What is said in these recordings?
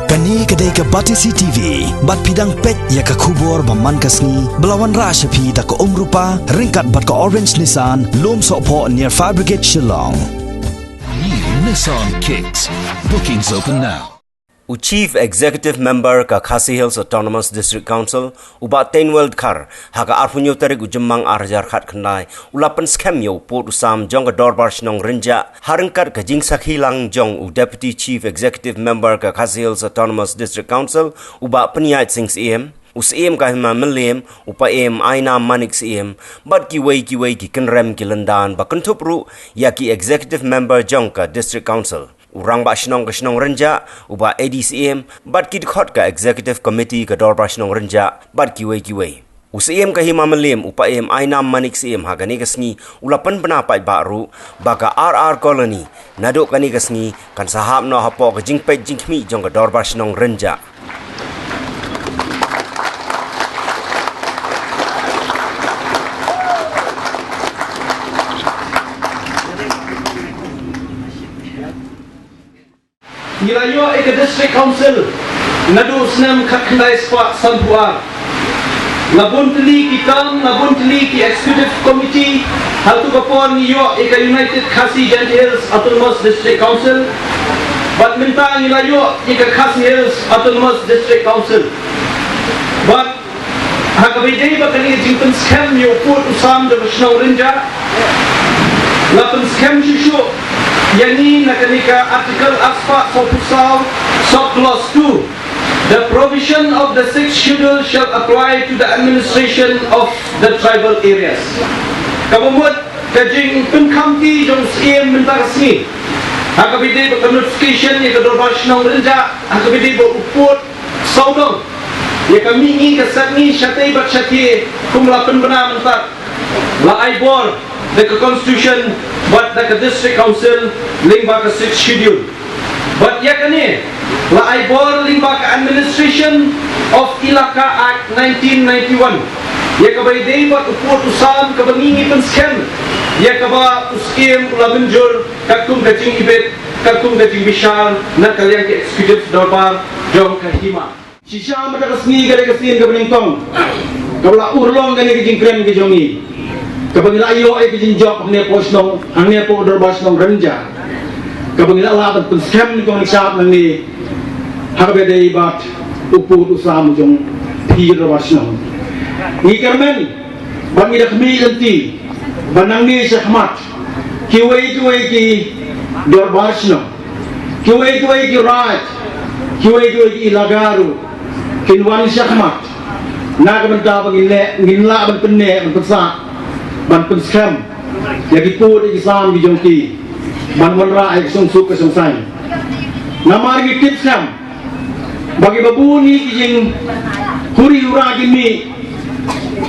Kani kedai ke Batisi TV, bat pidang pet ya ke kubur baman kasni, belawan rasa pi da ke rupa, ringkat bat ke Orange Nissan, lom sokpo near Fire Brigade Shillong. New Nissan Kicks. Bookings open now. Chief Executive Member ka Khasi Hills Autonomous District Council uba Tenweld Khar haga arfunyo tarik ujemang arjar khat khnai ulapan scam yo pot usam jong ka dorbar shnong rinja harengkat ka jing sakhilang jong u Deputy Chief Executive Member ka Khasi Hills Autonomous District Council uba Peniat Sings EM us EM ka hima melem upa EM aina manik EM bad ki wei ki kenrem ki lendan ba kentupru ya ki Executive Member jong ka District Council Urang ba shnong renja uba ADCM bat ki khot ka Executive Committee ka dorba shnong renja bat ki wei UCM ka hima melem upa em aina manik CM ha gani kasngi ulapan bana pai baru baka RR Colony nadok kani kasngi kan sahab no hapo ka jingpet jingmi jong ka dorba shnong renja Nilayo ke District Council nadu senam khandai spa sanbuar labun teli ki Executive Committee hal tu kapon yo ke United Khasi Hills Autonomous District Council bat minta nilayo ke Khasi Hills Autonomous District Council bat hakabai ba kani jingpen scam yo put usam de shnau rinja lapan scam shishu Yani nakanika article aspa sopusau subclause 2. The provision of the 6th schedule shall apply to the administration of the tribal areas. Kabumut kajing penkamti jong CM mentakasni. Hakabide ba notification ya kadorbash ng renja hakabide ba upot saudong. Ya kami ni kasani syatay bat syati kumlapan bana mentak. La aibor the constitution but the district council link back a 6th schedule but yakane la aibor link back administration of Ilaka Act 1991 yakabay day ba upot usam kabangingi pen scam yakaba uskim ulabenjur kakum gajing ibet kakum gajing bishal na kalyang executive dorbar jong kahima shisha madakasni gare kasin kabeningtong kabla urlong gani gajing kren gajongi kapag ayo ay kijing job ang nepos nung ang nepo dorbas nung renja kapag alaban pun scam ni kong nagsap ng ni hakabede bat uput usam jong pi dorbas nung ni Carmen bang ida kami lanti banang ni sa khamat kiway ki dorbas nung kiway ki rat kiway ki ilagaru kinwan sa khamat nakamanta pag ginla ban penne ban ban pen scam ya ki pu di Islam di jongki ban wanra ai sung suk sung sai namar ki tip scam bagi babuni ki jing kuri ura gini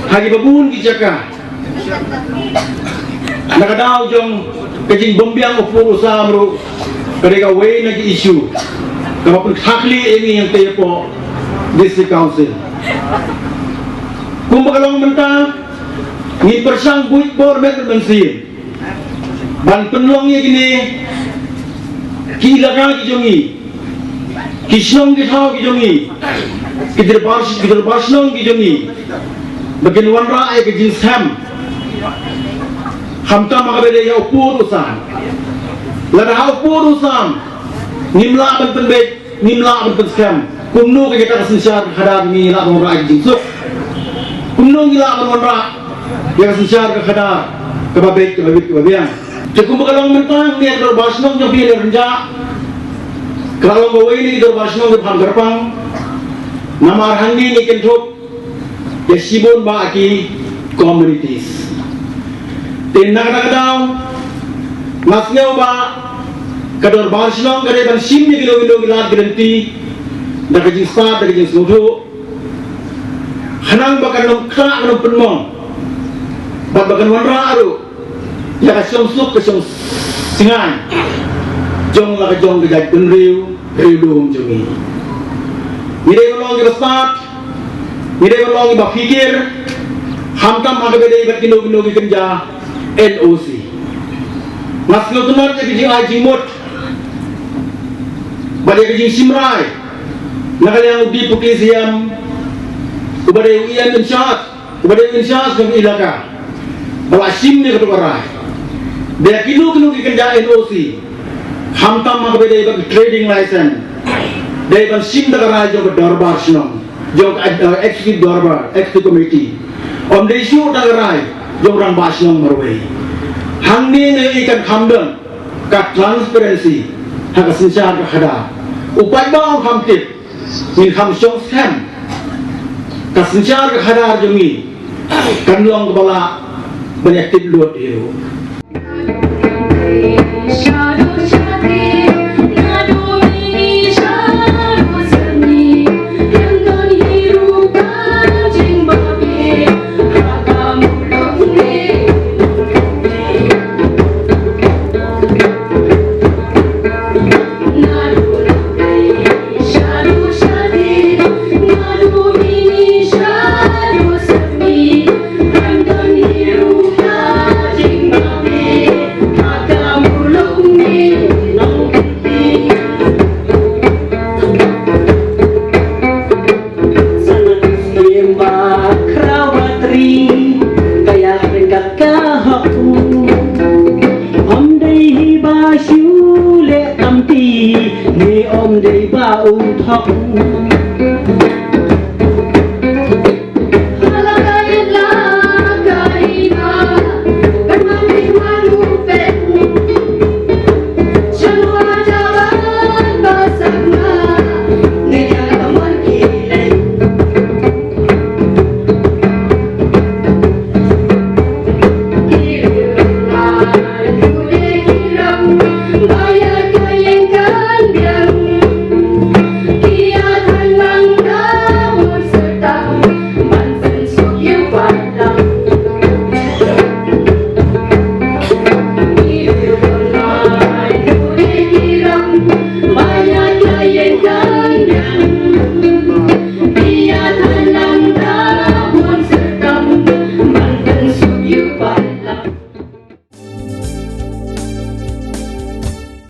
hagi babun ki jaka nakadaw jong kajing bombiang upur usamru kadega way na ki issue kapapun hakli ini yang tepo district council kumbakalong mentang ni persang buit bor betul bensin ban penlongnya gini kilaga ki jongi kisnong ki thau ki jongi kider nong ki jongi bagian wanra ai ki jins ham hamta makabede ya upur usam lada ha upur usam nimla ban penbet nimla ban penskam kumno ke kita sensyar khadar ni la wanra ai jinsuk kumno gila ban wanra yang sesyar ke khadar kebabit kebabian cukup kalau mentang ni dorbas nong yang pilih renja kalau bawa ini dorbas nong depan gerpang nama handi ni kentuk yasibun baki communities tindak kadang masnya ba kadorbas nong kade ban sim ni kilo gilat garanti dak jing start dak jing sudu hanang bakan nong kra nong penmong babagan wanra aru ya kasong suk kasong singan jong la jong gajat penriu riu jongi mire long gi baspat mire long gi bafikir hamtam agabede bat kino gi kenja NOC maslo tunar ke jing ai jimot bade ke jing simrai Nakaliang di pukisiam kepada yang in charge ng ilaka bawa sim ni ketuarai dia kinu kenda NOC hamtam kepada iba trading license dia iba sim negara jog darbar sinong jog executive darbar executive committee dia isu negara jog orang basinong marway hangni ni ikan kamdeng ka transparency hak sincar ka khada upai ba hamtip min hamsong scam kasencar ke hadar jemi kan luang kepala banyak tip luat hero Om dei ba u thok